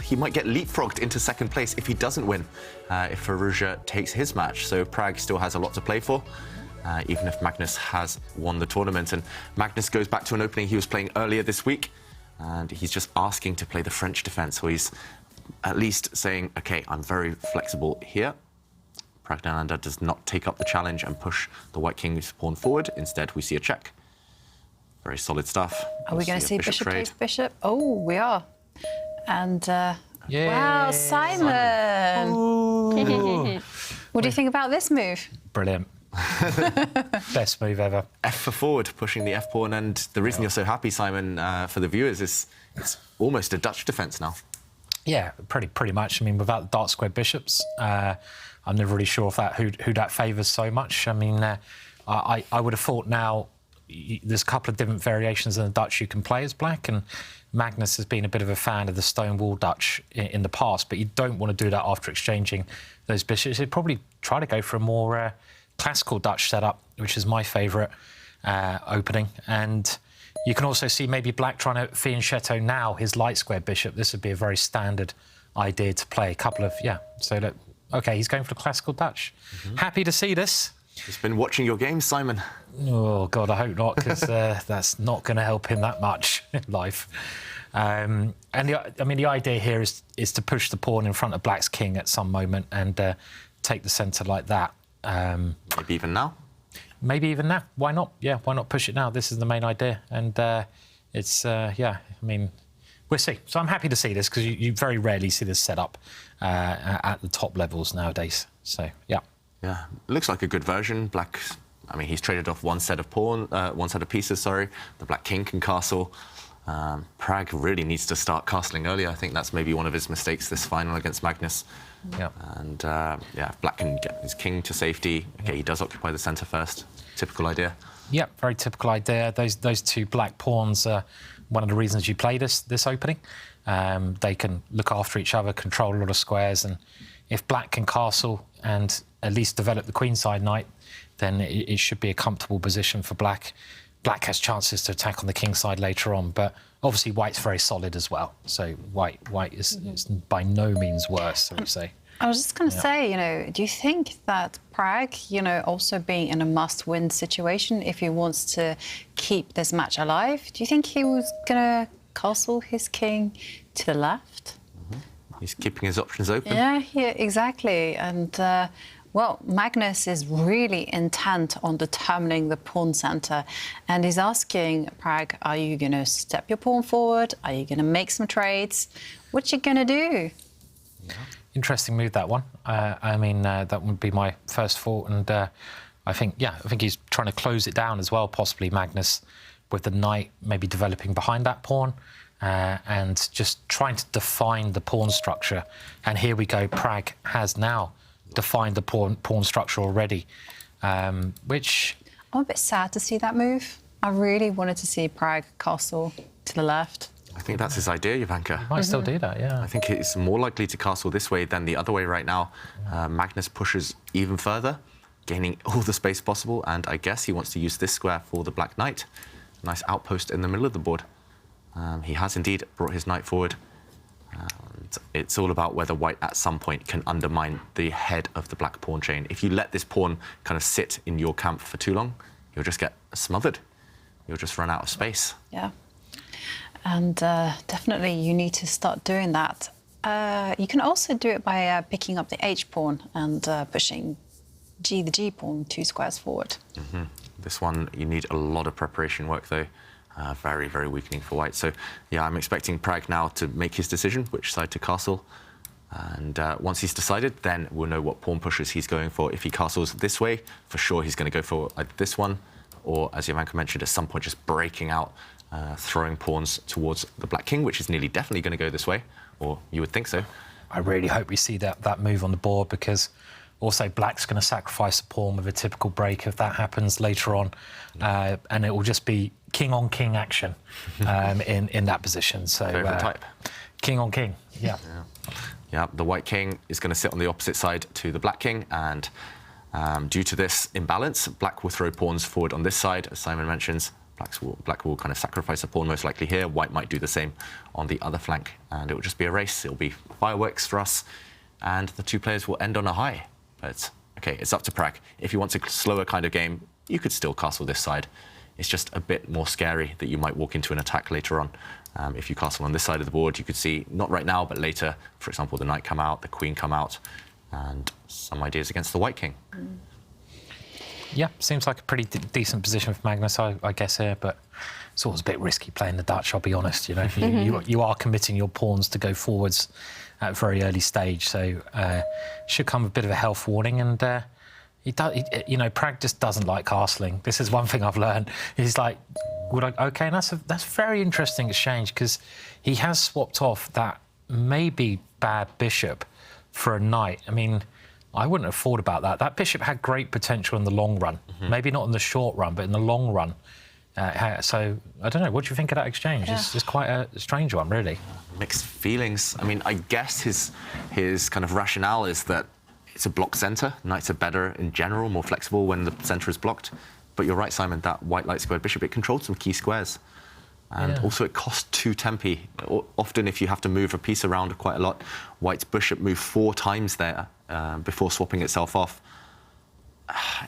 He might get leapfrogged into second place if he doesn't win, if Firouzja takes his match. So Pragg still has a lot to play for, even if Magnus has won the tournament. And Magnus goes back to an opening he was playing earlier this week, and he's just asking to play the French defence, where he's at least saying, OK, I'm very flexible here. Praggnanandhaa does not take up the challenge and push the White King's pawn forward. Instead, we see a check. Very solid stuff. Are we going to see bishop takes bishop? Oh, we are. And, wow, Simon! What do you think about this move? Brilliant. Best move ever. F for forward, pushing the F pawn. And the reason you're so happy, Simon, for the viewers, is it's almost a Dutch defence now. Yeah, pretty much. I mean, without the dark square bishops, I'm never really sure if who that favours so much. I mean, I would have thought now there's a couple of different variations in the Dutch you can play as black, and Magnus has been a bit of a fan of the stone wall Dutch in the past, but you don't want to do that after exchanging those bishops. You'd probably try to go for a more classical Dutch setup, which is my favourite opening. And you can also see maybe black trying to fianchetto now his light square bishop. This would be a very standard idea to play. A couple of, so that, OK, he's going for the classical Dutch. Happy to see this. He's been watching your games, Simon. Oh, God, I hope not, because that's not going to help him that much in life. And the idea here is to push the pawn in front of black's king at some moment and take the centre like that. Maybe even now? Maybe even now. Why not? Yeah, why not push it now? This is the main idea. And it's, I mean, we'll see. So I'm happy to see this, because you very rarely see this set up at the top levels nowadays. So, yeah. Yeah, looks like a good version. Black, I mean, he's traded off one set of pieces, sorry. The black king can castle. Pragg really needs to start castling earlier. I think that's maybe one of his mistakes this final against Magnus. Yeah. And, yeah, black can get his king to safety. OK, he does occupy the centre first. Typical idea. Yeah, very typical idea. Those two black pawns are one of the reasons you play this opening. They can look after each other, control a lot of squares, and if black can castle and at least develop the queenside knight, then it should be a comfortable position for black. Black has chances to attack on the kingside later on, but obviously white's very solid as well. So white is by no means worse, I would say. I was just going to say, do you think that Pragg, also being in a must-win situation, if he wants to keep this match alive, do you think he was going to castle his king to the left? He's keeping his options open. Yeah, exactly. And, well, Magnus is really intent on determining the pawn centre. And he's asking Pragg, are you going to step your pawn forward? Are you going to make some trades? What you going to do? Yeah. Interesting move, that one. I mean, that would be my first thought. And I think he's trying to close it down as well, possibly Magnus, with the knight maybe developing behind that pawn. And just trying to define the pawn structure. And here we go, Pragg has now defined the pawn structure already, which... I'm a bit sad to see that move. I really wanted to see Pragg castle to the left. I think that's his idea, Jovanka. He might still do that, yeah. I think it's more likely to castle this way than the other way right now. Magnus pushes even further, gaining all the space possible, and I guess he wants to use this square for the black knight. Nice outpost in the middle of the board. He has indeed brought his knight forward. And it's all about whether white at some point can undermine the head of the black pawn chain. If you let this pawn kind of sit in your camp for too long, you'll just get smothered. You'll just run out of space. Yeah. And definitely you need to start doing that. You can also do it by picking up the H pawn and pushing the G pawn 2 squares forward. This one, you need a lot of preparation work, though. Very, very weakening for white. So, yeah, I'm expecting Pragg now to make his decision, which side to castle. And once he's decided, then we'll know what pawn pushes he's going for. If he castles this way, for sure he's going to go for either this one, or, as Jovanka mentioned, at some point just breaking out, throwing pawns towards the black king, which is nearly definitely going to go this way, or you would think so. I really hope we see that move on the board, because also black's going to sacrifice a pawn with a typical break if that happens later on, and it will just be king on king action in that position. So favorite type. King on king, yeah. Yeah, the white king is going to sit on the opposite side to the black king, and due to this imbalance, black will throw pawns forward on this side, as Simon mentions. Black will kind of sacrifice a pawn most likely here. White might do the same on the other flank, and it will just be a race. It'll be fireworks for us, and the two players will end on a high. But okay, it's up to Pragg. If you want a slower kind of game, you could still castle this side. It's just a bit more scary that you might walk into an attack later on. If you castle on this side of the board, you could see, not right now, but later, for example, the knight come out, the queen come out, and some ideas against the white king. Yeah, seems like a pretty decent position for Magnus, I guess, here, but it's always a bit risky playing the Dutch, I'll be honest. You know, you are committing your pawns to go forwards at a very early stage, so should come a bit of a health warning, and you know, Pragg just doesn't like castling. This is one thing I've learned. He's like, okay, and that's a very interesting exchange, because he has swapped off that maybe bad bishop for a knight. I mean, I wouldn't have thought about that. That bishop had great potential in the long run. Maybe not in the short run, but in the long run. So, I don't know, what do you think of that exchange? Yeah. It's quite a strange one, really. Mixed feelings. I mean, I guess his kind of rationale is that it's a blocked centre. Knights are better in general, more flexible when the centre is blocked. But you're right, Simon, that white light squared bishop, it controls some key squares. And also it costs 2 tempi. Often if you have to move a piece around quite a lot, white's bishop moved 4 times there before swapping itself off.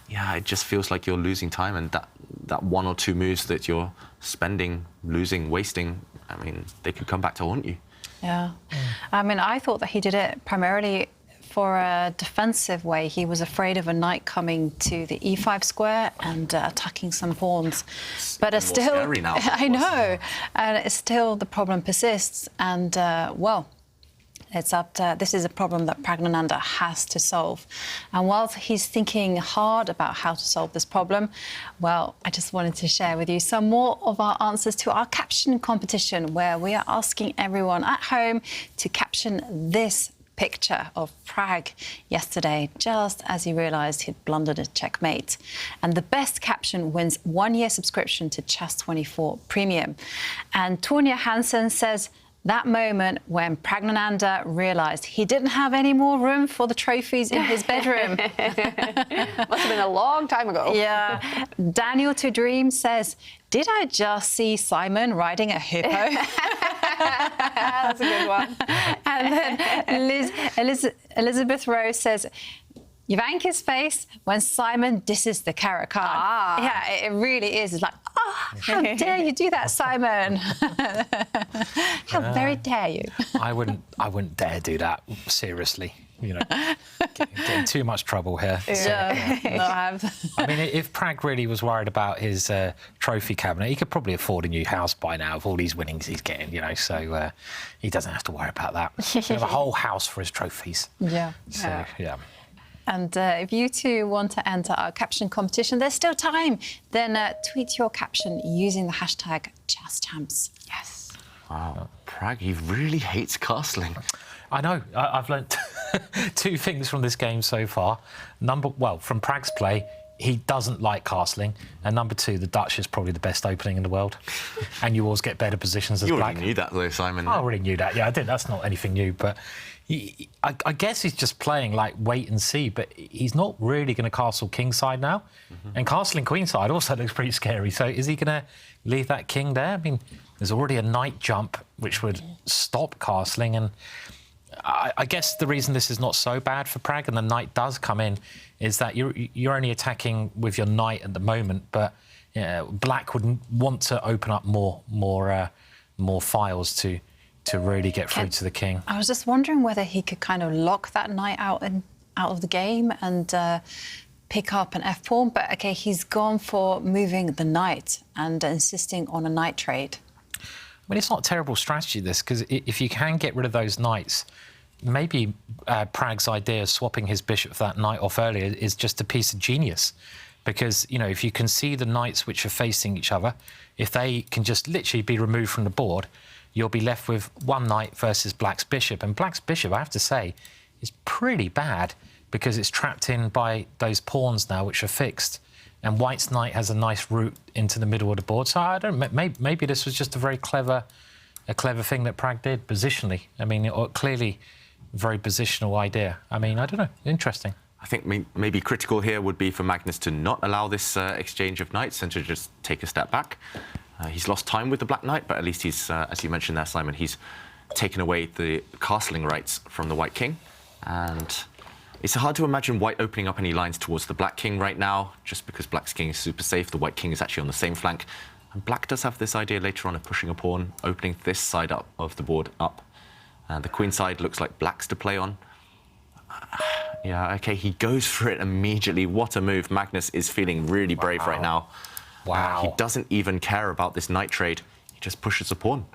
Yeah, it just feels like you're losing time, and that 1 or 2 moves that you're spending, losing, wasting, I mean, they could come back to haunt you. Yeah. I mean, I thought that he did it primarily for a defensive way. He was afraid of a knight coming to the e5 square and attacking some pawns. But it's still, scary now. I know, and it's still, the problem persists. And well, it's up to, this is a problem that Praggnanandhaa has to solve. And whilst he's thinking hard about how to solve this problem, well, I just wanted to share with you some more of our answers to our caption competition, where we are asking everyone at home to caption this picture of Pragg yesterday, just as he realised he'd blundered a checkmate. And the best caption wins 1-year subscription to Chess24 Premium. And Tonya Hansen says, that moment when Praggnanandhaa realised he didn't have any more room for the trophies in his bedroom. Must have been a long time ago. Yeah. Daniel to Dream says, did I just see Simon riding a hippo? That's a good one. And then Elizabeth Rose says, Jovanka's face when Simon disses the Carrot card. Ah. Yeah, it really is. It's like, oh, how dare you do that, Simon? How very dare you? I wouldn't dare do that, seriously. You know, getting too much trouble here. Yeah. No, I have. I mean, if Pragg really was worried about his trophy cabinet, he could probably afford a new house by now with all these winnings he's getting, you know, so he doesn't have to worry about that. He have a whole house for his trophies. Yeah. So, yeah. And if you too want to enter our caption competition, there's still time. Then tweet your caption using the hashtag ChessChamps. Yes. Wow, Pragg, he really hates castling. I know. I've learnt 2 things from this game so far. From Pragg's play, he doesn't like castling, and number 2, the Dutch is probably the best opening in the world, and you always get better positions as You black. already knew that though, Simon. I already knew that. Yeah, I did. That's not anything new, but I guess he's just playing like wait and see. But he's not really going to castle kingside now, and castling queenside also looks pretty scary. So is he going to leave that king there? I mean, there's already a knight jump which would stop castling, and I guess the reason this is not so bad for Pragg and the knight does come in is that you're only attacking with your knight at the moment, but black would want to open up more files to really get through to the king. I was just wondering whether he could kind of lock that knight out of the game and pick up an f-pawn, but OK, he's gone for moving the knight and insisting on a knight trade. I mean, it's not a terrible strategy, this, because if you can get rid of those knights, maybe Pragg's idea of swapping his bishop for that knight off earlier is just a piece of genius. Because, you know, if you can see the knights which are facing each other, if they can just literally be removed from the board, you'll be left with one knight versus black's bishop. And black's bishop, I have to say, is pretty bad because it's trapped in by those pawns now which are fixed. And white's knight has a nice route into the middle of the board. So I don't know, maybe this was just a very clever thing that Pragg did positionally. I mean, clearly a very positional idea. I mean, I don't know, interesting. I think maybe critical here would be for Magnus to not allow this exchange of knights and to just take a step back. He's lost time with the Black Knight, but at least he's, as you mentioned there, Simon, he's taken away the castling rights from the White King. And it's hard to imagine White opening up any lines towards the Black King right now, just because Black's King is super safe. The White King is actually on the same flank. And Black does have this idea later on of pushing a pawn, opening this side up of the board up. The Queen side looks like Black's to play on. Yeah, okay, he goes for it immediately. What a move. Magnus is feeling really brave right now. Wow. He doesn't even care about this knight trade. He just pushes a pawn,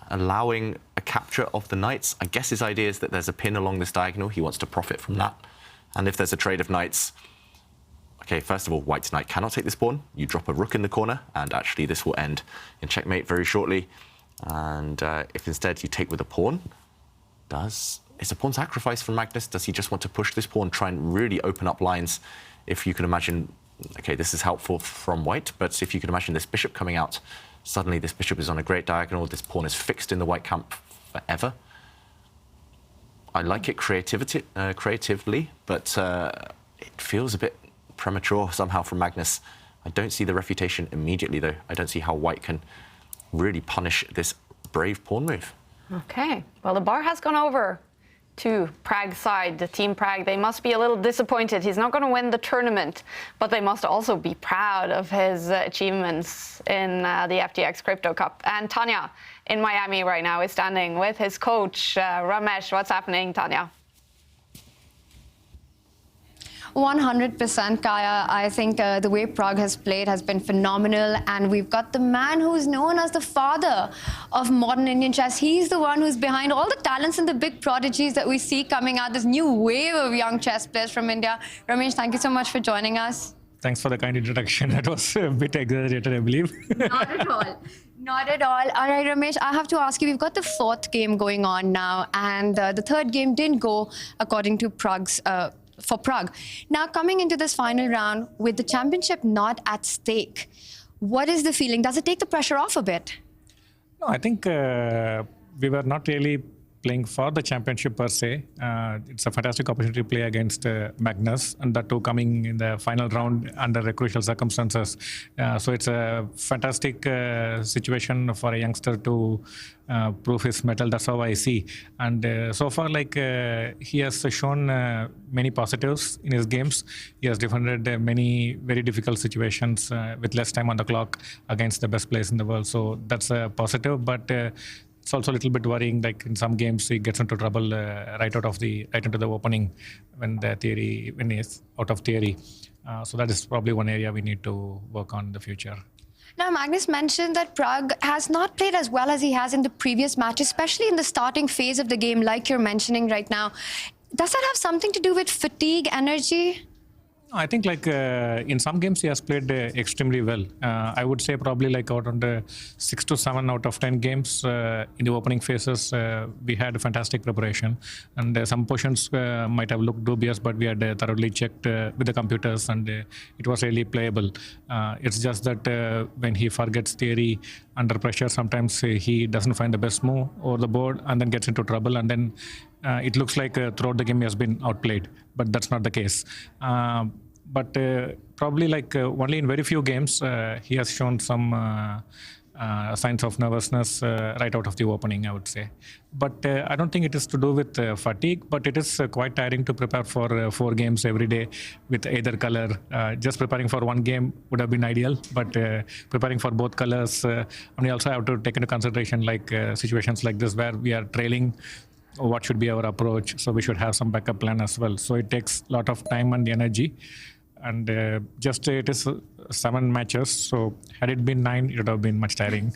allowing a capture of the knights. I guess his idea is that there's a pin along this diagonal. He wants to profit from that. And if there's a trade of knights, okay, first of all, White's knight cannot take this pawn. You drop a rook in the corner, and actually this will end in checkmate very shortly. And if instead you take with a pawn, is a pawn sacrifice from Magnus? Does he just want to push this pawn, try and really open up lines? If you can imagine, okay, this is helpful from White, but if you can imagine this bishop coming out, suddenly this bishop is on a great diagonal, this pawn is fixed in the White camp forever. I like it creatively, but it feels a bit premature somehow from Magnus. I don't see the refutation immediately, though. I don't see how White can really punish this brave pawn move. Okay, well, the bar has gone over to Prague's side, the Team Prague. They must be a little disappointed. He's not going to win the tournament, but they must also be proud of his achievements in the FTX Crypto Cup. And Tanya in Miami right now is standing with his coach, Ramesh. What's happening, Tanya? 100%, Kaya. I think the way Prague has played has been phenomenal, and we've got the man who's known as the father of modern Indian chess. He's the one who's behind all the talents and the big prodigies that we see coming out, this new wave of young chess players from India. Ramesh, thank you so much for joining us. Thanks for the kind introduction. That was a bit exaggerated, I believe. Not at all. Not at all. All right, Ramesh, I have to ask you, we've got the fourth game going on now, and the third game didn't go according to for Prague. Now, coming into this final round with the championship not at stake, what is the feeling? Does it take the pressure off a bit? No, I think we were not really playing for the championship per se. It's a fantastic opportunity to play against Magnus, and that too coming in the final round under crucial circumstances. So it's a fantastic situation for a youngster to prove his mettle. That's how I see. And so far, he has shown many positives in his games. He has defended many very difficult situations with less time on the clock against the best players in the world. So that's a positive, but it's also a little bit worrying. Like in some games, he gets into trouble right into the opening when he's out of theory. So that is probably one area we need to work on in the future. Now, Magnus mentioned that Prague has not played as well as he has in the previous match, especially in the starting phase of the game, like you're mentioning right now. Does that have something to do with fatigue, energy? I think in some games he has played extremely well. I would say probably out on the 6 to 7 out of 10 games in the opening phases, we had a fantastic preparation. And some portions might have looked dubious, but we had thoroughly checked with the computers, and it was really playable. It's just that when he forgets theory under pressure, sometimes he doesn't find the best move over the board and then gets into trouble. And then it looks like throughout the game he has been outplayed, but that's not the case. But probably only in very few games he has shown some signs of nervousness right out of the opening, I would say. But I don't think it is to do with fatigue, but it is quite tiring to prepare for 4 games every day with either color. Just preparing for one game would have been ideal, but preparing for both colors, and we also have to take into consideration situations like this where we are trailing. What should be our approach? So we should have some backup plan as well. So it takes a lot of time and energy. And it is 7 matches. So had it been 9, it would have been much tiring.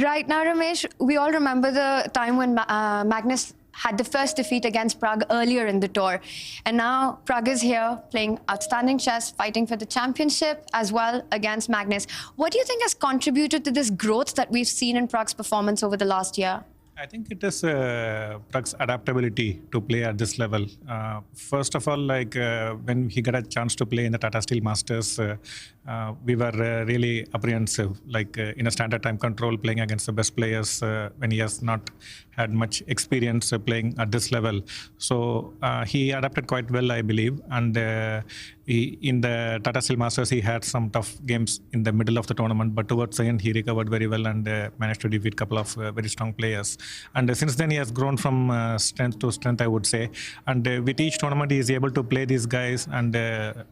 Right now, Ramesh, we all remember the time when Magnus had the first defeat against Prague earlier in the tour. And now Prague is here playing outstanding chess, fighting for the championship as well against Magnus. What do you think has contributed to this growth that we've seen in Prague's performance over the last year? I think it is Prag's adaptability to play at this level. First of all, when he got a chance to play in the Tata Steel Masters, we were really apprehensive, like in a standard time control, playing against the best players when he has not had much experience playing at this level. So he adapted quite well, I believe. And in the Tata Steel Masters, he had some tough games in the middle of the tournament, but towards the end, he recovered very well and managed to defeat a couple of very strong players. And since then, he has grown from strength to strength, I would say. And with each tournament, he is able to play these guys, and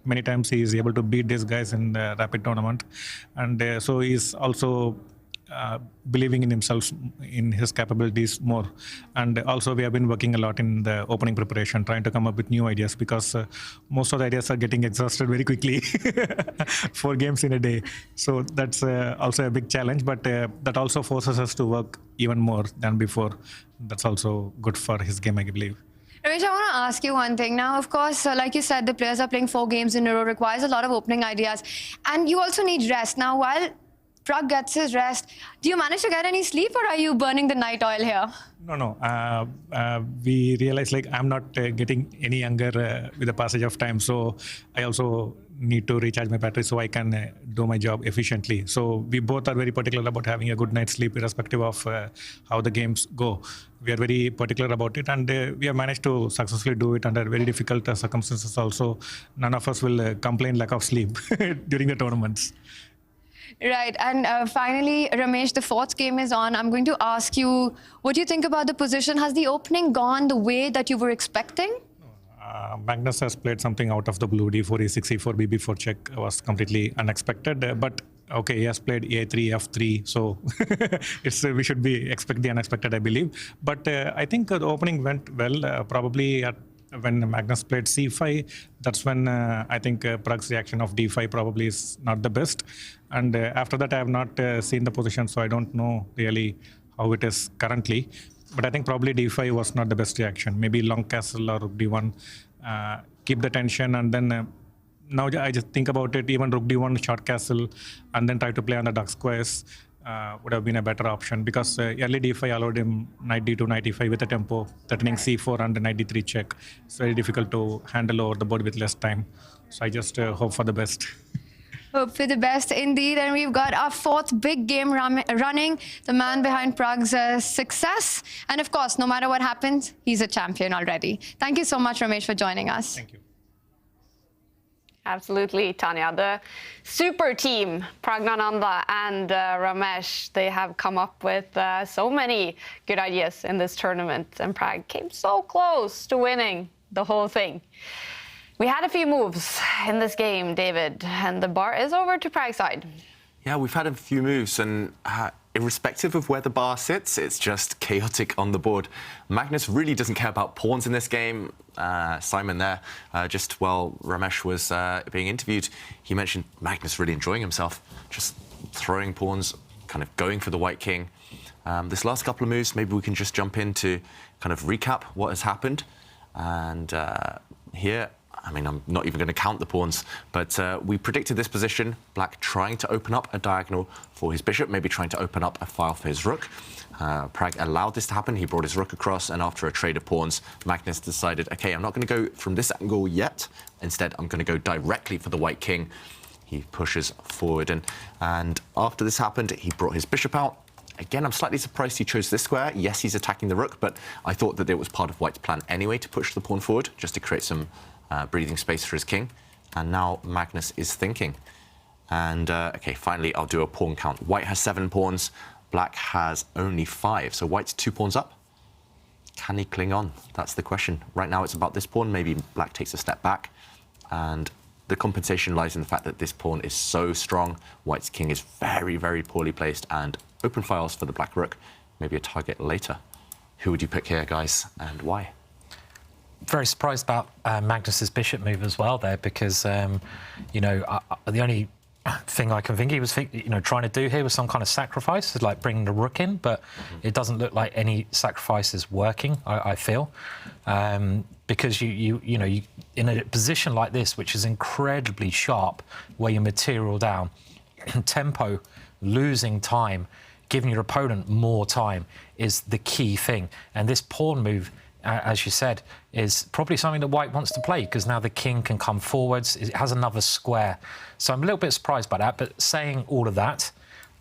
many times he is able to beat these guys in the rapid tournament. And so he's also believing in himself, in his capabilities more. And also we have been working a lot in the opening preparation, trying to come up with new ideas, because most of the ideas are getting exhausted very quickly. 4 games in a day. So that's also a big challenge, but that also forces us to work even more than before. That's also good for his game, I believe. Ramesh, I want to ask you one thing. Now, of course, like you said, the players are playing 4 games in a row, requires a lot of opening ideas. And you also need rest. Now, while Pragg gets his rest, do you manage to get any sleep, or are you burning the night oil here? No. We realize, like, I'm not getting any younger with the passage of time. So I also need to recharge my battery so I can do my job efficiently. So we both are very particular about having a good night's sleep, irrespective of how the games go. We are very particular about it, and we have managed to successfully do it under very difficult circumstances also. None of us will complain lack of sleep during the tournaments. Right, and finally, Ramesh, the 4th game is on. I'm going to ask you, what do you think about the position? Has the opening gone the way that you were expecting? Magnus has played something out of the blue. D4, E6, E4, BB4 check was completely unexpected. But okay, he has played A3, F3, so we should expect the unexpected, I believe. But I think the opening went well. Probably when Magnus played C5, that's when I think Pragg's reaction of D5 probably is not the best. And after that, I have not seen the position, so I don't know really how it is currently. But I think probably D5 was not the best reaction. Maybe long castle or Rook D1, keep the tension, and then now I just think about it, even Rook D1, short castle, and then try to play on the dark squares would have been a better option, because early D5 allowed him Knight D2, Knight E5 with a tempo, threatening C4 and the Knight D3 check. It's very difficult to handle over the board with less time. So I just hope for the best. Hope for the best indeed. And we've got our 4th big game running, the man behind Pragg's success. And of course, no matter what happens, he's a champion already. Thank you so much, Ramesh, for joining us. Thank you. Absolutely, Tanya. The super team, Praggnanandhaa and Ramesh, they have come up with so many good ideas in this tournament, and Pragg came so close to winning the whole thing. We had a few moves in this game, David, and the bar is over to Pragg's side. Yeah, we've had a few moves, and irrespective of where the bar sits, it's just chaotic on the board. Magnus really doesn't care about pawns in this game. Simon there, just while Ramesh was being interviewed, he mentioned Magnus really enjoying himself, just throwing pawns, kind of going for the white king. This last couple of moves, maybe we can just jump in to kind of recap what has happened. And here, I mean, I'm not even going to count the pawns, but we predicted this position, Black trying to open up a diagonal for his bishop, maybe trying to open up a file for his rook. Pragg allowed this to happen. He brought his rook across, and after a trade of pawns, Magnus decided, okay, I'm not going to go from this angle yet. Instead, I'm going to go directly for the white king. He pushes forward, and after this happened, he brought his bishop out. Again, I'm slightly surprised he chose this square. Yes, he's attacking the rook, but I thought that it was part of White's plan anyway to push the pawn forward, just to create some breathing space for his king. And now Magnus is thinking. And okay, finally, I'll do a pawn count. White has 7 pawns. Black has only 5. So White's 2 pawns up. Can he cling on? That's the question. Right now, it's about this pawn. Maybe Black takes a step back. And the compensation lies in the fact that this pawn is so strong. White's king is very, very poorly placed, and open files for the black rook. Maybe a target later. Who would you pick here, guys, and why? Very surprised about Magnus's bishop move as well there, because you know, the only thing I can think he was trying to do here was some kind of sacrifice, like bringing the rook in, but it doesn't look like any sacrifice is working. I feel because you know in a position like this, which is incredibly sharp, where your material down, tempo, losing time, giving your opponent more time is the key thing, and this pawn move as you said, is probably something that white wants to play, because now the king can come forwards. It has another square. So I'm a little bit surprised by that. But saying all of that,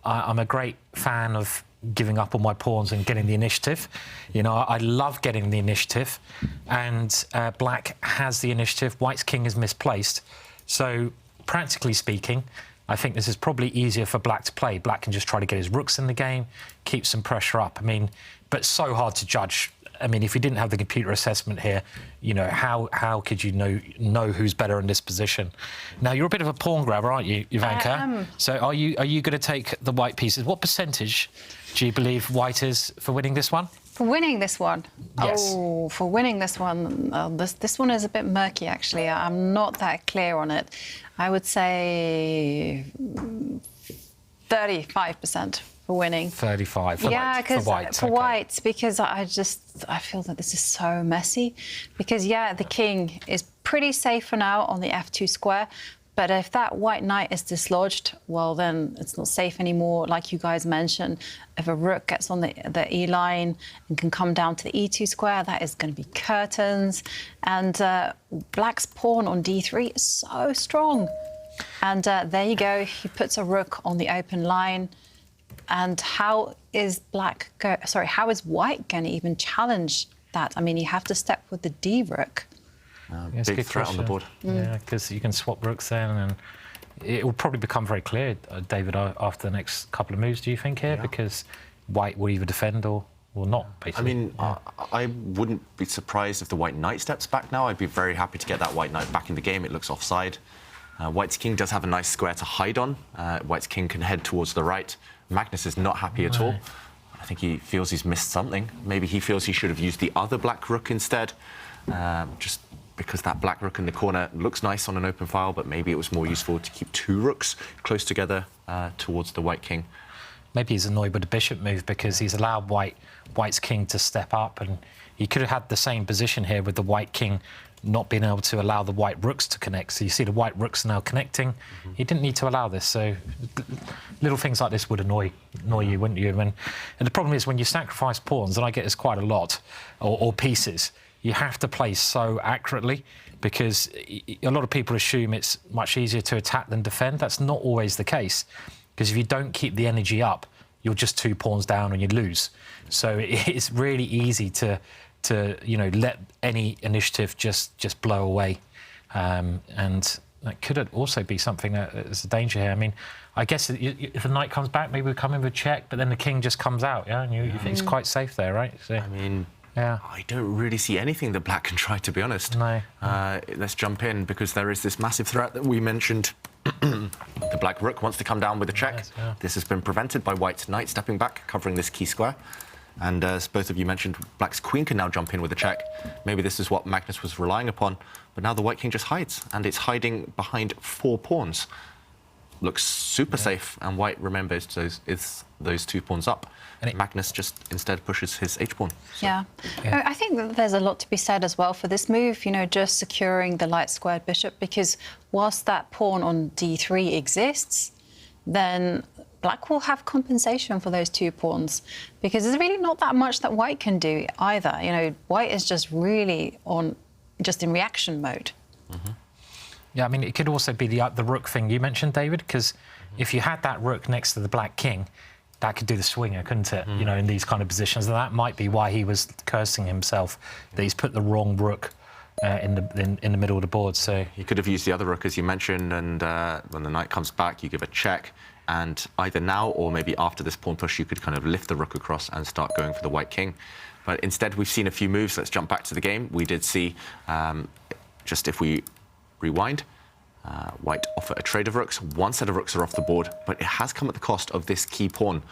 I'm a great fan of giving up on my pawns and getting the initiative. You know, I love getting the initiative, and black has the initiative. White's king is misplaced. So practically speaking, I think this is probably easier for black to play. Black can just try to get his rooks in the game, keep some pressure up. I mean, but so hard to judge. I mean, if you didn't have the computer assessment here, you know, how could you know who's better in this position? Now, you're a bit of a pawn grabber, aren't you, Ivanka? I am. So are you going to take the white pieces? What percentage do you believe white is for winning this one? For winning this one? Yes. Oh, for winning this one, this one is a bit murky, actually. I'm not that clear on it. I would say 35% for winning. 35 for Yeah, white. because For white, okay. because I feel that this is so messy. Because, yeah, the king is pretty safe for now on the f2 square. But if that white knight is dislodged, well, then it's not safe anymore. Like you guys mentioned, if a rook gets on the E line and can come down to the E2 square, that is going to be curtains. And black's pawn on D3 is so strong. And there you go. He puts a rook on the open line. And how is how is white going to even challenge that? I mean, you have to step with the D rook. Big threat on the board. Yeah, because you can swap rooks then, and it will probably become very clear, David, after the next couple of moves, do you think, here? Yeah. Because white will either defend or not, basically. I mean, I wouldn't be surprised if the white knight steps back now. I'd be very happy to get that white knight back in the game. It looks offside. White's king does have a nice square to hide on. White's king can head towards the right. Magnus is not happy at all. I think he feels he's missed something. Maybe he feels he should have used the other black rook instead. Just because that black rook in the corner looks nice on an open file, but maybe it was more useful to keep two rooks close together towards the white king. Maybe he's annoyed with the bishop move because he's allowed white's king to step up, and he could have had the same position here with the white king not being able to allow the white rooks to connect. So you see the white rooks now connecting. He didn't need to allow this. So little things like this would annoy you, wouldn't you? And the problem is when you sacrifice pawns, and I get this quite a lot, or pieces, you have to play so accurately, because a lot of people assume it's much easier to attack than defend. That's not always the case, because if you don't keep the energy up, you're just 2 pawns down and you lose. So it's really easy to let any initiative just blow away, and that could also be something that is a danger here. I mean, I guess if the knight comes back, maybe we come in with a check, but then the king just comes out, yeah, and you think it's quite safe there, right? So, I mean, yeah. I don't really see anything that black can try, to be honest. No. Let's jump in, because there is this massive threat that we mentioned. The black rook wants to come down with a check. Yes, yeah. This has been prevented by white's knight stepping back, covering this key square. And as both of you mentioned, black's queen can now jump in with a check. Maybe this is what Magnus was relying upon, but now the white king just hides, and it's hiding behind 4 pawns. Looks super safe, and white remembers those 2 pawns up. And Magnus just instead pushes his h-pawn. Yeah. I think that there's a lot to be said as well for this move, just securing the light squared bishop, because whilst that pawn on d3 exists, then black will have compensation for those 2 pawns, because there's really not that much that white can do either. White is just really in reaction mode. Yeah, I mean, it could also be the rook thing you mentioned, David, because if you had that rook next to the black king, that could do the swinger, couldn't it? In these kind of positions. And that might be why he was cursing himself, that he's put the wrong rook in the middle of the board. So he could have used the other rook, as you mentioned, and when the knight comes back, you give a check. And either now or maybe after this pawn push, you could kind of lift the rook across and start going for the white king. But instead, we've seen a few moves. Let's jump back to the game. We did see, just if we rewind, white offer a trade of rooks. 1 set of rooks are off the board, but it has come at the cost of this key pawn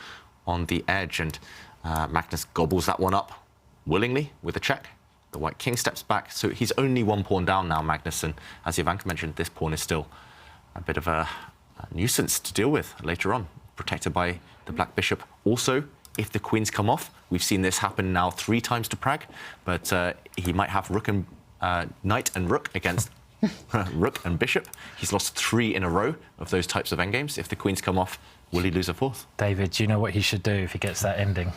on the edge. And Magnus gobbles that one up willingly with a check. The white king steps back. So he's only 1 pawn down now, Magnus. And as Ivanka mentioned, this pawn is still a bit of a nuisance to deal with later on, protected by the black bishop. Also, if the queens come off, we've seen this happen now 3 times to Pragg, but he might have rook and knight and rook against rook and bishop. He's lost 3 in a row of those types of endgames. If the queens come off, will he lose a fourth? David, do you know what he should do if he gets that ending?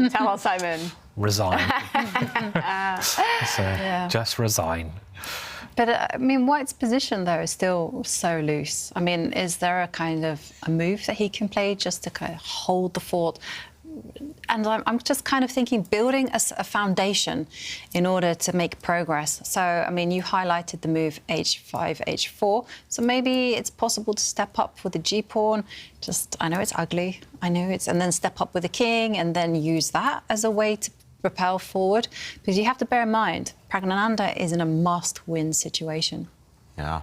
Tell us, Simon. Resign. Just resign. But I mean, White's position though is still so loose. I mean, is there a kind of a move that he can play just to kind of hold the fort? And I'm just kind of thinking building a foundation in order to make progress. So, I mean, you highlighted the move h5, h4. So maybe it's possible to step up with the g-pawn. Just, I know it's ugly, I know it's, and then step up with the king and then use that as a way to propel forward. Because you have to bear in mind, Praggnanandhaa is in a must-win situation. Yeah,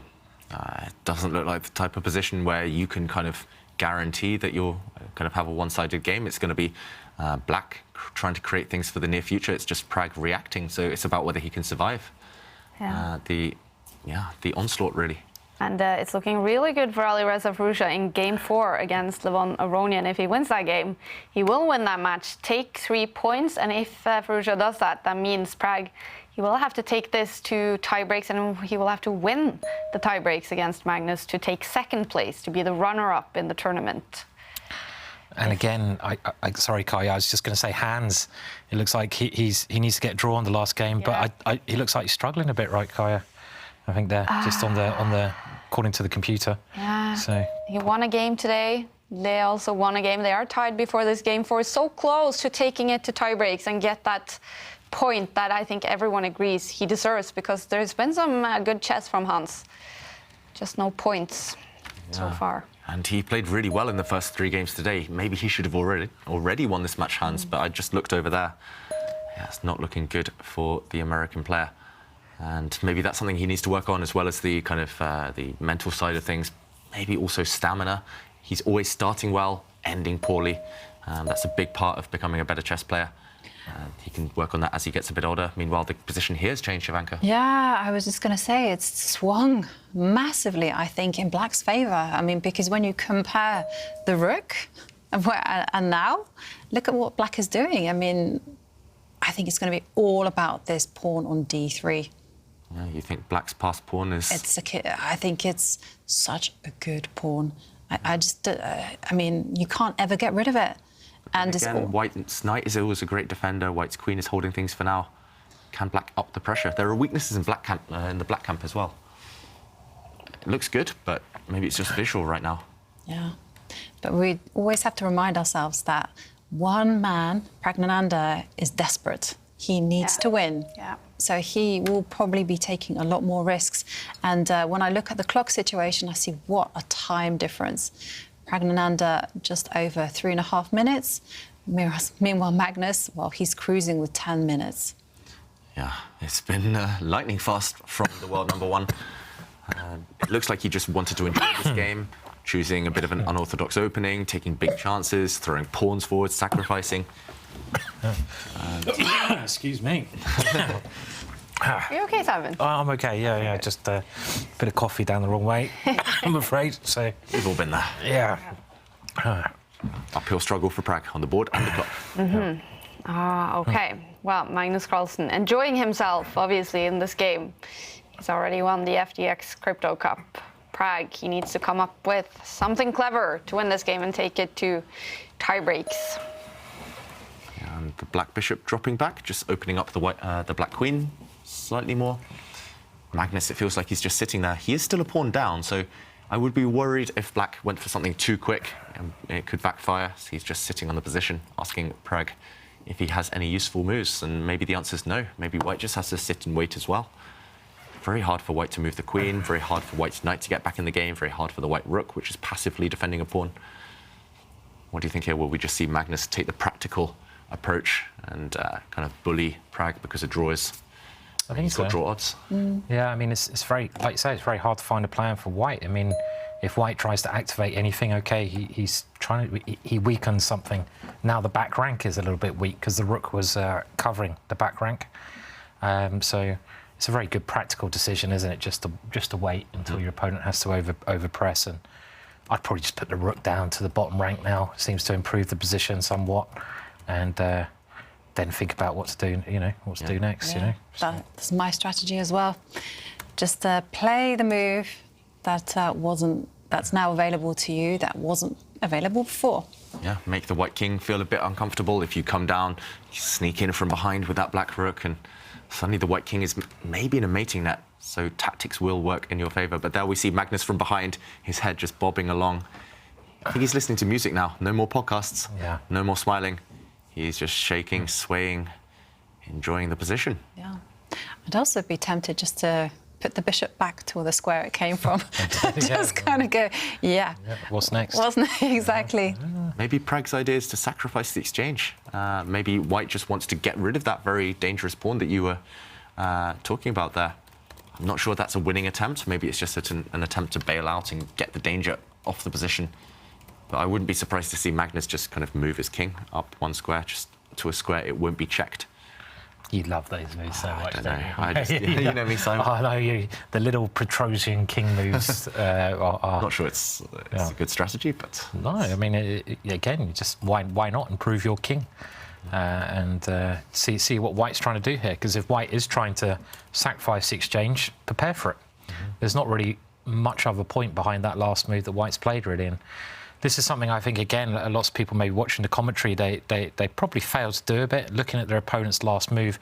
it doesn't look like the type of position where you can kind of guarantee that you'll kind of have a one-sided game. It's going to be Black trying to create things for the near future. It's just Pragg reacting, so it's about whether he can survive the onslaught, really. And it's looking really good for Alireza Firouzja in Game 4 against Levon Aronian. If he wins that game, he will win that match, take 3 points. And if Firouzja does that, that means Pragg, he will have to take this to tie-breaks, and he will have to win the tie-breaks against Magnus to take second place, to be the runner-up in the tournament. And again, sorry, Kai, I was just going to say hands. It looks like he needs to get a draw on the last game, but he looks like he's struggling a bit, right, Kaya? I think they're just on the according to the computer. Yeah. So he won a game today. They also won a game. They are tied before this Game 4. So close to taking it to tie-breaks and get that point that I think everyone agrees he deserves, because there's been some good chess from Hans. Just no points so far. And he played really well in the first 3 games today. Maybe he should have already won this match, Hans, but I just looked over there. Yeah, it's not looking good for the American player. And maybe that's something he needs to work on, as well as the kind of the mental side of things. Maybe also stamina. He's always starting well, ending poorly. That's a big part of becoming a better chess player. He can work on that as he gets a bit older. Meanwhile, the position here has changed, Ivanka. Yeah, I was just going to say it's swung massively, I think, in Black's favour. I mean, because when you compare the rook and now, look at what Black is doing. I mean, I think it's going to be all about this pawn on d3. Yeah, you think Black's passed pawn is... I think it's such a good pawn. I mean, you can't ever get rid of it. And again, White's knight is always a great defender. White's queen is holding things for now. Can Black up the pressure? There are weaknesses in Black camp, in the Black camp as well. It looks good, but maybe it's just visual right now. Yeah, but we always have to remind ourselves that one man, Praggnanandhaa, is desperate. He needs to win. Yeah. So he will probably be taking a lot more risks. And when I look at the clock situation, I see what a time difference. Praggnanandhaa just over 3.5 minutes. Meanwhile, Magnus, well, he's cruising with 10 minutes. Yeah, it's been lightning fast from the world number one. It looks like he just wanted to enjoy this game, choosing a bit of an unorthodox opening, taking big chances, throwing pawns forward, sacrificing. excuse me. Are you okay, Simon? Oh, I'm okay, yeah. Just a bit of coffee down the wrong way, I'm afraid. So We've all been there. yeah. Uphill struggle for Pragg on the board and the clock. Okay. Well, Magnus Carlsen enjoying himself, obviously, in this game. He's already won the FTX Crypto Cup. Pragg, he needs to come up with something clever to win this game and take it to tie breaks. And the Black bishop dropping back, just opening up the Black queen slightly more. Magnus, it feels like he's just sitting there. He is still a pawn down, so I would be worried if Black went for something too quick. It could backfire. So he's just sitting on the position, asking Pragg if he has any useful moves, and maybe the answer is no. Maybe White just has to sit and wait as well. Very hard for White to move the queen, very hard for White's knight to get back in the game, very hard for the White rook, which is passively defending a pawn. What do you think here? Will we just see Magnus take the practical approach and kind of bully Pragg because of draws? I think he's got so. draw odds. Yeah, I mean, it's very, like you say, it's very hard to find a plan for White. I mean, if White tries to activate anything, okay, he's trying to, he weakens something. Now the back rank is a little bit weak because the rook was covering the back rank. So it's a very good practical decision, isn't it? Just to wait until your opponent has to overpress. And I'd probably just put the rook down to the bottom rank now. It seems to improve the position somewhat, and then think about what to do. What to do next. Yeah. That's my strategy as well. Just play the move that wasn't that's now available to you that wasn't available before. Yeah, make the white king feel a bit uncomfortable. If you come down, you sneak in from behind with that black rook, and suddenly the white king is maybe in a mating net, so tactics will work in your favor. But there we see Magnus from behind, his head just bobbing along. I think he's listening to music now. No more podcasts, no more smiling. He's just shaking, swaying, enjoying the position. Yeah. I'd also be tempted just to put the bishop back to the square it came from. Just kind of go, what's next? What's next? Exactly. Maybe Prag's idea is to sacrifice the exchange. Maybe white just wants to get rid of that very dangerous pawn that you were talking about there. I'm not sure that's a winning attempt. Maybe it's just an attempt to bail out and get the danger off the position. But I wouldn't be surprised to see Magnus just kind of move his king up one square, just to a square it won't be checked. You love those moves so much, I don't don't know. you? I just, you know me, Simon. I know you. The little Petrosian king moves are I'm not sure it's a good strategy, but... No, I mean, again, just why not improve your king and see what white's trying to do here? Because if white is trying to sacrifice the exchange, prepare for it. There's not really much of a point behind that last move that white's played, really. And this is something I think, again, lots of people maybe watching the commentary, they probably fail to do a bit, looking at their opponent's last move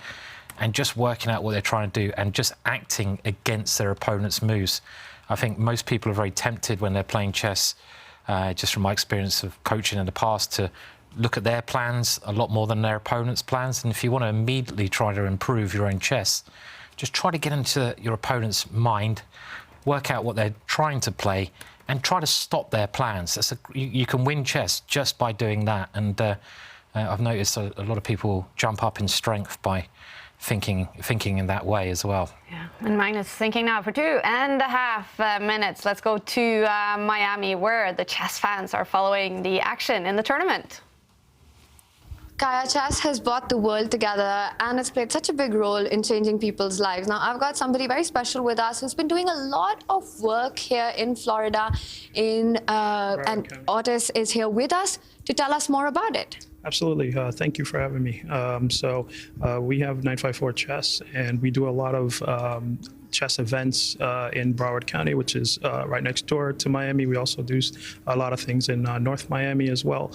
and just working out what they're trying to do and just acting against their opponent's moves. I think most people are very tempted when they're playing chess, just from my experience of coaching in the past, to look at their plans a lot more than their opponent's plans. And if you want to immediately try to improve your own chess, just try to get into your opponent's mind, work out what they're trying to play, and try to stop their plans. You can win chess just by doing that. And I've noticed a lot of people jump up in strength by thinking in that way as well. Yeah, and Magnus thinking now for 2.5 minutes. Let's go to Miami, where the chess fans are following the action in the tournament. Kaya, chess has brought the world together and it's played such a big role in changing people's lives. Now, I've got somebody very special with us who's been doing a lot of work here in Florida, and Otis is here with us to tell us more about it. Absolutely. Thank you for having me. We have 954 Chess, and we do a lot of chess events in Broward County, which is right next door to Miami. We also do a lot of things in North Miami as well.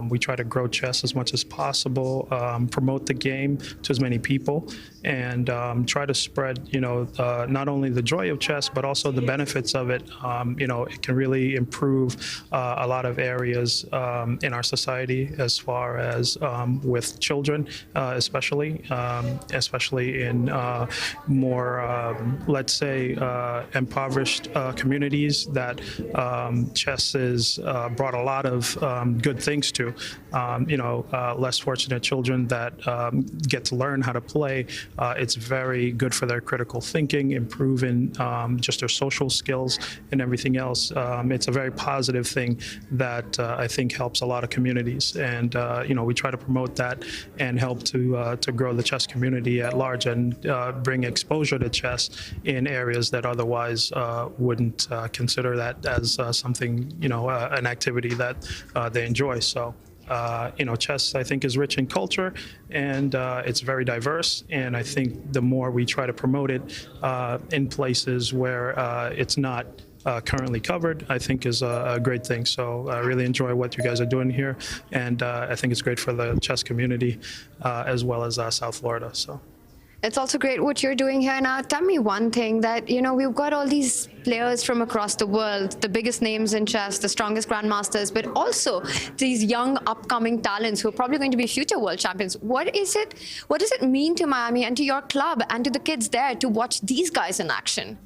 We try to grow chess as much as possible, promote the game to as many people, and try to spread, not only the joy of chess, but also the benefits of it. It can really improve a lot of areas in our society, as far as with children, especially in more, let's say, impoverished communities that chess has brought a lot of good things to. Less fortunate children that get to learn how to play. It's very good for their critical thinking, improving just their social skills and everything else. It's a very positive thing that I think helps a lot of communities. And, we try to promote that and help to grow the chess community at large and bring exposure to chess in areas that otherwise wouldn't consider that as something, an activity that they enjoy. So, chess, I think, is rich in culture, and it's very diverse. And I think the more we try to promote it in places where it's not currently covered, I think is a great thing. So I really enjoy what you guys are doing here, and I think it's great for the chess community as well as South Florida. So. It's also great what you're doing here. Now, tell me one thing, that, we've got all these players from across the world, the biggest names in chess, the strongest grandmasters, but also these young upcoming talents who are probably going to be future world champions. What does it mean to Miami and to your club and to the kids there to watch these guys in action?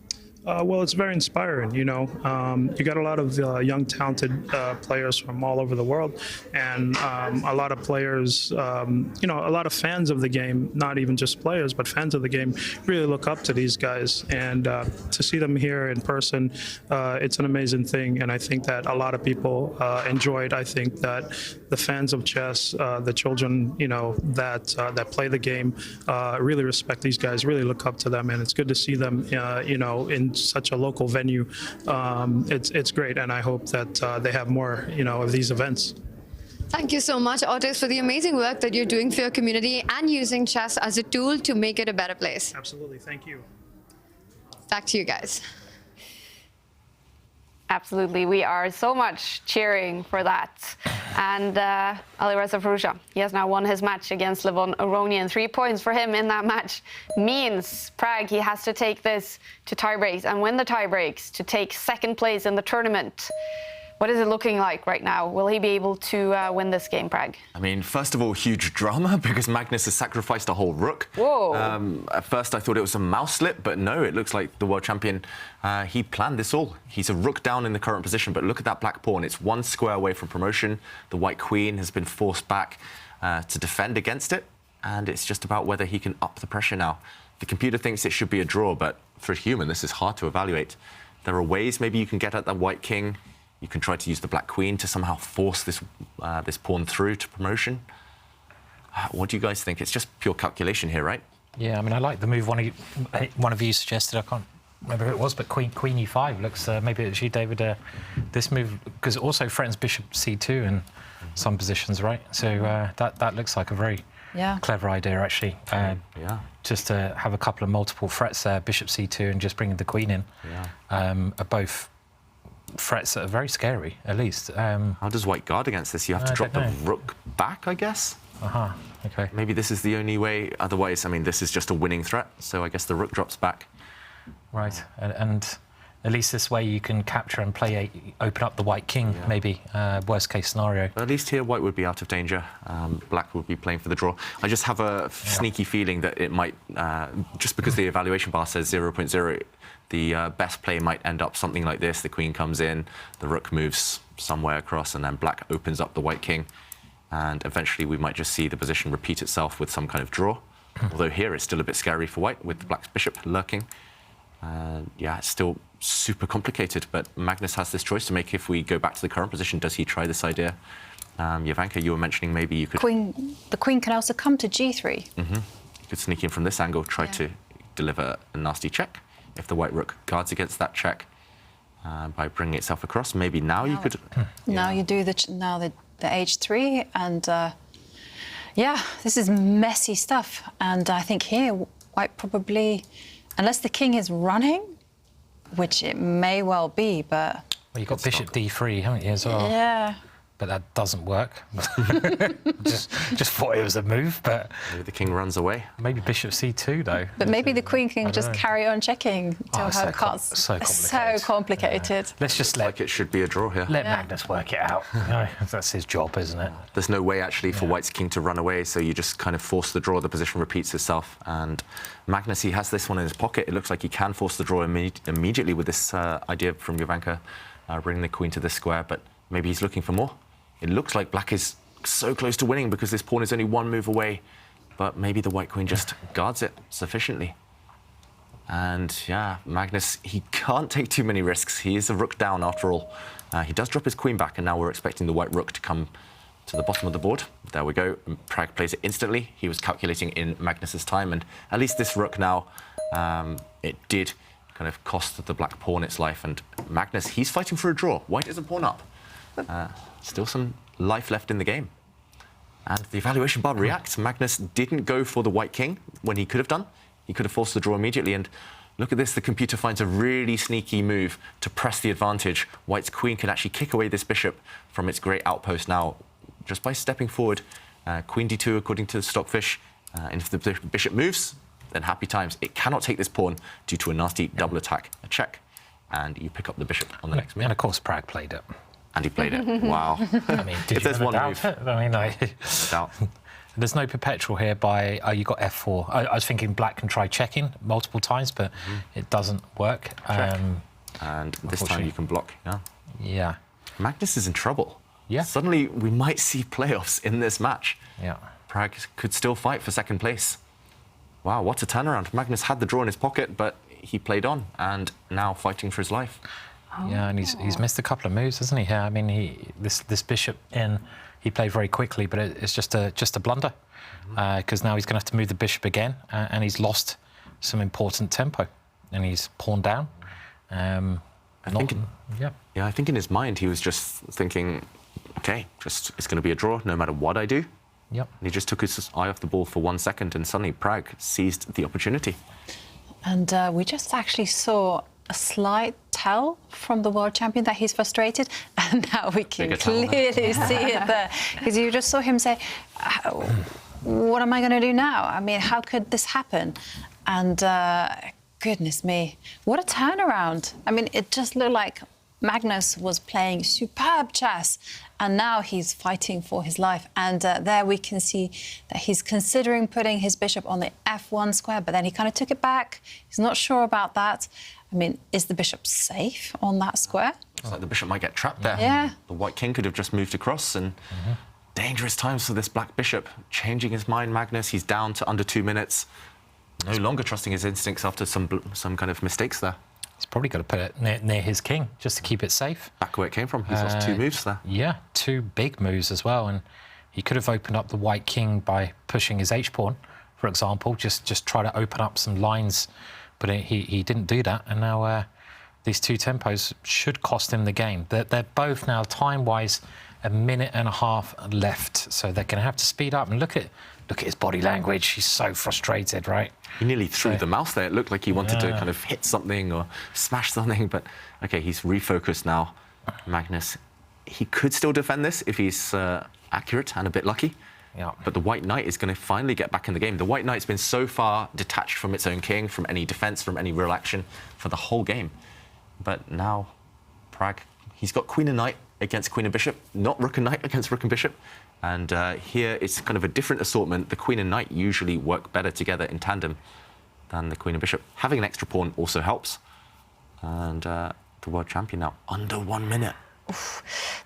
Well, it's very inspiring. You got a lot of young, talented players from all over the world, and a lot of players, a lot of fans of the game, not even just players, but fans of the game, really look up to these guys. And to see them here in person, it's an amazing thing. And I think that a lot of people enjoyed. I think that the fans of chess, the children, that play the game, really respect these guys, really look up to them. And it's good to see them, in such a local venue. It's great, and I hope that they have more, of these events. Thank you so much, Otis, for the amazing work that you're doing for your community and using chess as a tool to make it a better place. Absolutely, thank you. Back to you guys. Absolutely, we are so much cheering for that. And Alireza Firouzja, he has now won his match against Levon Aronian. 3 points for him in that match means Pragg, he has to take this to tiebreaks and win the tiebreaks to take second place in the tournament. What is it looking like right now? Will he be able to win this game, Pragg? I mean, first of all, huge drama because Magnus has sacrificed a whole rook. Whoa. At first, I thought it was a mouse slip, but no, it looks like the world champion, he planned this all. He's a rook down in the current position, but look at that black pawn. It's 1 square away from promotion. The white queen has been forced back to defend against it, and it's just about whether he can up the pressure now. The computer thinks it should be a draw, but for a human, this is hard to evaluate. There are ways maybe you can get at the white king. You can try to use the black queen to somehow force this this pawn through to promotion. What do you guys think? It's just pure calculation here, right? Yeah, I mean, I like the move one of you suggested. I can't remember who it was, but Queen E5 looks, maybe it's you, David, this move, because it also threatens bishop C2 in some positions, right? So that looks like a very clever idea, actually. Just to have a couple of multiple threats there, bishop C2 and just bringing the queen in, are both threats that are very scary, at least. How does white guard against this? You have to drop the rook back, I guess? Okay. Maybe this is the only way. Otherwise, I mean, this is just a winning threat. So I guess the rook drops back. Right, and at least this way you can capture and open up the white king, maybe, worst case scenario. But at least here, white would be out of danger. Black would be playing for the draw. I just have a sneaky feeling that it might, just because the evaluation bar says 0.0, the best play might end up something like this. The queen comes in, the rook moves somewhere across, and then black opens up the white king. And eventually we might just see the position repeat itself with some kind of draw. Although here it's still a bit scary for white with the black's bishop lurking. Yeah, it's still super complicated, but Magnus has this choice to make. If we go back to the current position, does he try this idea? Jovanka, you were mentioning maybe you could... The queen can also come to g3. You could sneak in from this angle, try to deliver a nasty check. If the white rook guards against that check by bringing itself across, maybe now you could... Now you do the h3, and this is messy stuff. And I think here, white probably, unless the king is running, which it may well be, but... Well, you've got bishop d3, haven't you, as well? Yeah. But that doesn't work. just thought it was a move, but... Maybe the king runs away. Maybe bishop c2, though. But maybe the queen can just carry on checking till her cards. So complicated. So complicated. Yeah. Let's just like it should be a draw here. Let Magnus work it out. That's his job, isn't it? There's no way, actually, for white's king to run away, so you just kind of force the draw. The position repeats itself. And Magnus, he has this one in his pocket. It looks like he can force the draw immediately with this idea from Jovanka, bringing the queen to this square, but maybe he's looking for more. It looks like black is so close to winning because this pawn is only 1 move away, but maybe the white queen just guards it sufficiently. And yeah, Magnus, he can't take too many risks. He is a rook down after all. He does drop his queen back, and now we're expecting the white rook to come to the bottom of the board. There we go. Pragg plays it instantly. He was calculating in Magnus's time, and at least this rook now, it did kind of cost the black pawn its life. And Magnus, he's fighting for a draw. White is a pawn up. Still some life left in the game. And the evaluation bar reacts. Magnus didn't go for the white king when he could have done. He could have forced the draw immediately. And look at this. The computer finds a really sneaky move to press the advantage. White's queen can actually kick away this bishop from its great outpost now just by stepping forward. Queen d2 according to the Stockfish. And if the bishop moves, then happy times. It cannot take this pawn due to a nasty double attack, a check. And you pick up the bishop on the next move. And of course, Pragg played it. And he played it. Wow. I mean, if there's one move. I mean, there's no perpetual here by, you got f4. I was thinking black can try checking multiple times, but it doesn't work. And this time you can block, Yeah. Magnus is in trouble. Yeah. Suddenly we might see playoffs in this match. Yeah. Pragg could still fight for second place. Wow, what a turnaround. Magnus had the draw in his pocket, but he played on and now fighting for his life. Yeah, and he's missed a couple of moves, hasn't he? I mean, this bishop in, he played very quickly, but it's just a blunder because now he's going to have to move the bishop again, and he's lost some important tempo, and he's pawned down. I think in his mind he was just thinking, okay, it's going to be a draw no matter what I do. Yep. And he just took his eye off the ball for 1 second, and suddenly Pragg seized the opportunity. And we just actually saw a slight tell from the world champion that he's frustrated, and now we can Bigger tell, clearly see it there. Because you just saw him say, what am I going to do now? I mean, how could this happen? And goodness me, what a turnaround. I mean, it just looked like Magnus was playing superb chess, and now he's fighting for his life. And there we can see that he's considering putting his bishop on the f1 square, but then he kind of took it back. He's not sure about that. I mean, is the bishop safe on that square? It's like the bishop might get trapped there. Yeah. The white king could have just moved across, and dangerous times for this black bishop. Changing his mind, Magnus. He's down to under 2 minutes. No longer trusting his instincts after some kind of mistakes there. He's probably got to put it near his king just to keep it safe. Back where it came from. He's lost 2 moves there. Yeah, 2 big moves as well. And he could have opened up the white king by pushing his h-pawn, for example, just try to open up some lines. But he didn't do that. And now these 2 tempos should cost him the game. They're both now, time-wise, a minute and a half left. So they're going to have to speed up. And look at his body language. He's so frustrated, right? He nearly threw the mouse there. It looked like he wanted to kind of hit something or smash something. But, OK, he's refocused now. Magnus, he could still defend this if he's accurate and a bit lucky. Yeah. But the white knight is going to finally get back in the game. The white knight's been so far detached from its own king, from any defense, from any real action for the whole game. But now, Pragg, he's got queen and knight against queen and bishop, not rook and knight against rook and bishop. And here it's kind of a different assortment. The queen and knight usually work better together in tandem than the queen and bishop. Having an extra pawn also helps. And the world champion now under 1 minute.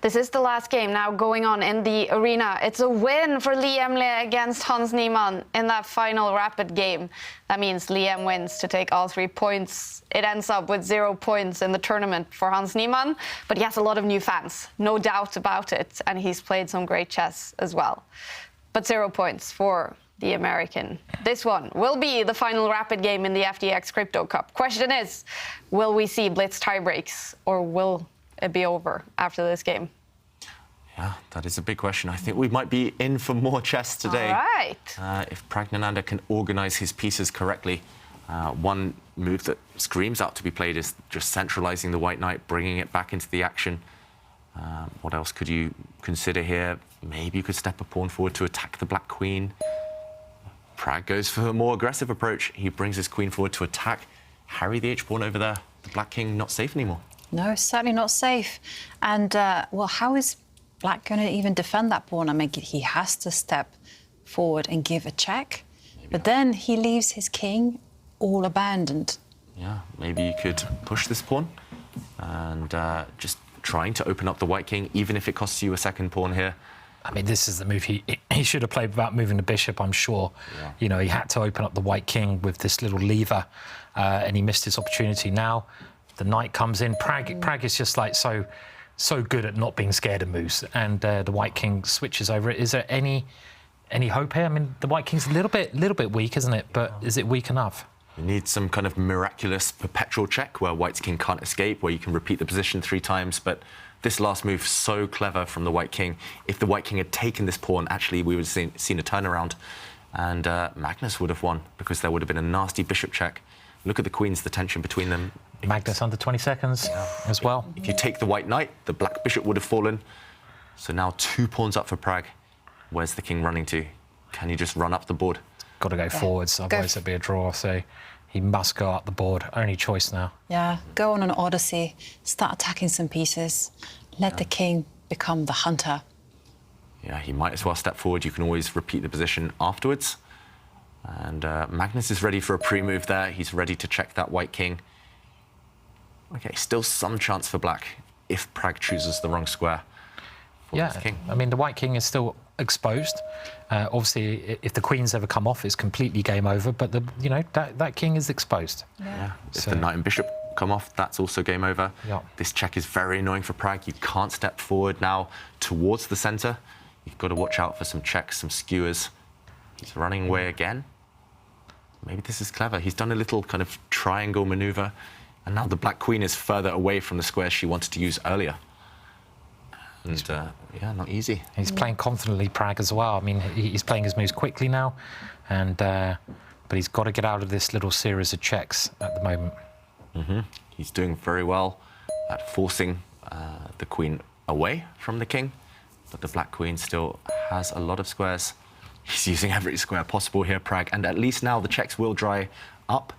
This is the last game now going on in the arena. It's a win for Lee Emle against Hans Niemann in that final rapid game. That means Liam wins to take all 3 points. It ends up with 0 points in the tournament for Hans Niemann, but he has a lot of new fans, no doubt about it, and he's played some great chess as well. But 0 points for the American. This one will be the final rapid game in the FTX Crypto Cup. Question is, will we see blitz tiebreaks, or will it be over after this game? Yeah, that is a big question. I think we might be in for more chess today. All right. If Praggnanandhaa can organise his pieces correctly. One move that screams out to be played is just centralising the white knight, bringing it back into the action. What else could you consider here? Maybe you could step a pawn forward to attack the black queen. Pragg goes for a more aggressive approach. He brings his queen forward to attack. Harry the h-pawn over there. The black king not safe anymore. No, certainly not safe. And, well, how is black going to even defend that pawn? I mean, he has to step forward and give a check. Maybe. But then he leaves his king all abandoned. Yeah, maybe you could push this pawn and just trying to open up the white king, even if it costs you a second pawn here. I mean, this is the move he should have played without moving the bishop, I'm sure. Yeah. You know, he had to open up the white king with this little lever, and he missed his opportunity. Now the knight comes in. Pragg is just like so good at not being scared of moves, and the white king switches over it. Is there any hope here? I mean, the white king's a little bit weak, isn't it? But is it weak enough? You need some kind of miraculous perpetual check where white's king can't escape, where you can repeat the position 3 times. But this last move, so clever from the white king. If the white king had taken this pawn, actually, we would have seen a turnaround. And Magnus would have won, because there would have been a nasty bishop check. Look at the queens, the tension between them. Magnus under 20 seconds as well. If you take the white knight, the black bishop would have fallen. So now 2 pawns up for Pragg. Where's the king running to? Can he just run up the board? Got to go forwards, otherwise it'd be a draw. So he must go up the board. Only choice now. Yeah, go on an odyssey, start attacking some pieces, let the king become the hunter. Yeah, he might as well step forward. You can always repeat the position afterwards. And Magnus is ready for a pre-move there. He's ready to check that white king. OK, still some chance for black if Pragg chooses the wrong square for his king. I mean, the white king is still exposed. Obviously, if the queens ever come off, it's completely game over. But that king is exposed. Yeah. If the knight and bishop come off, that's also game over. Yeah. This check is very annoying for Pragg. You can't step forward now towards the centre. You've got to watch out for some checks, some skewers. He's running away again. Maybe this is clever. He's done a little kind of triangle manoeuvre. And now the black queen is further away from the square she wanted to use earlier. And, yeah, not easy. He's playing confidently, Pragg, as well. I mean, he's playing his moves quickly now, but he's got to get out of this little series of checks at the moment. He's doing very well at forcing the queen away from the king, but the black queen still has a lot of squares. He's using every square possible here, Pragg, and at least now the checks will dry up.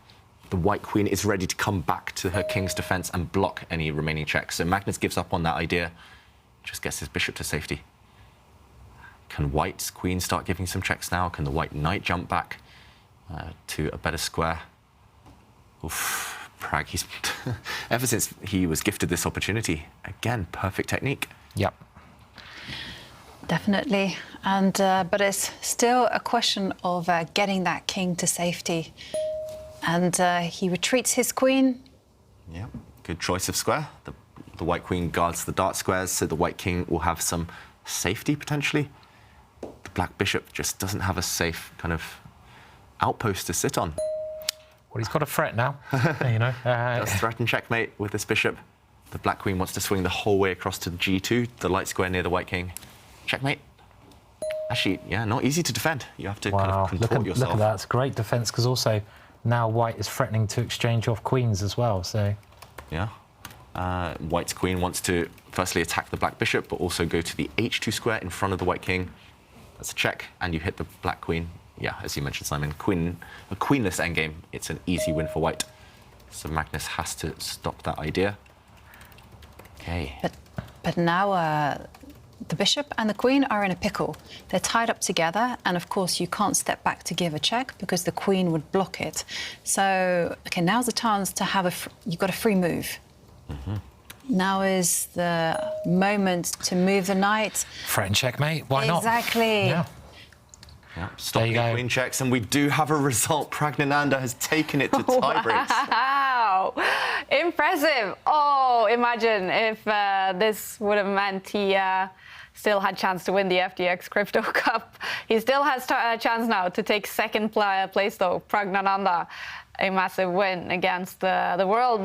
The white queen is ready to come back to her king's defense and block any remaining checks. So Magnus gives up on that idea, just gets his bishop to safety. Can white's queen start giving some checks now? Can the white knight jump back to a better square? Oof, Pragg, he's ever since he was gifted this opportunity, again, perfect technique. Yep. Definitely, and but it's still a question of getting that king to safety. And he retreats his queen. Yeah, good choice of square. The white queen guards the dark squares, so the white king will have some safety, potentially. The black bishop just doesn't have a safe kind of outpost to sit on. Well, he's got a threat now, you know. Does threaten checkmate with this bishop. The black queen wants to swing the whole way across to the G2, the light square near the white king. Checkmate. Actually, yeah, not easy to defend. You have to kind of contort yourself. Look at that, it's great defence, because also now white is threatening to exchange off queens as well, so... Yeah. White's queen wants to firstly attack the black bishop, but also go to the H2 square in front of the white king. That's a check, and you hit the black queen. Yeah, as you mentioned, Simon, a queenless endgame. It's an easy win for white. So Magnus has to stop that idea. Okay. But now the bishop and the queen are in a pickle. They're tied up together, and of course you can't step back to give a check because the queen would block it. So, okay, now's the chance to have you've got a free move. Now is the moment to move the knight. Threaten checkmate, why not? Exactly. Yeah. Yeah, stopping queen checks, and we do have a result. Praggnanandhaa has taken it to tie breaks. Wow, impressive. Oh, imagine if this would have meant he still had a chance to win the FTX Crypto Cup. He still has a chance now to take second place, though. Praggnanandhaa, a massive win against the world.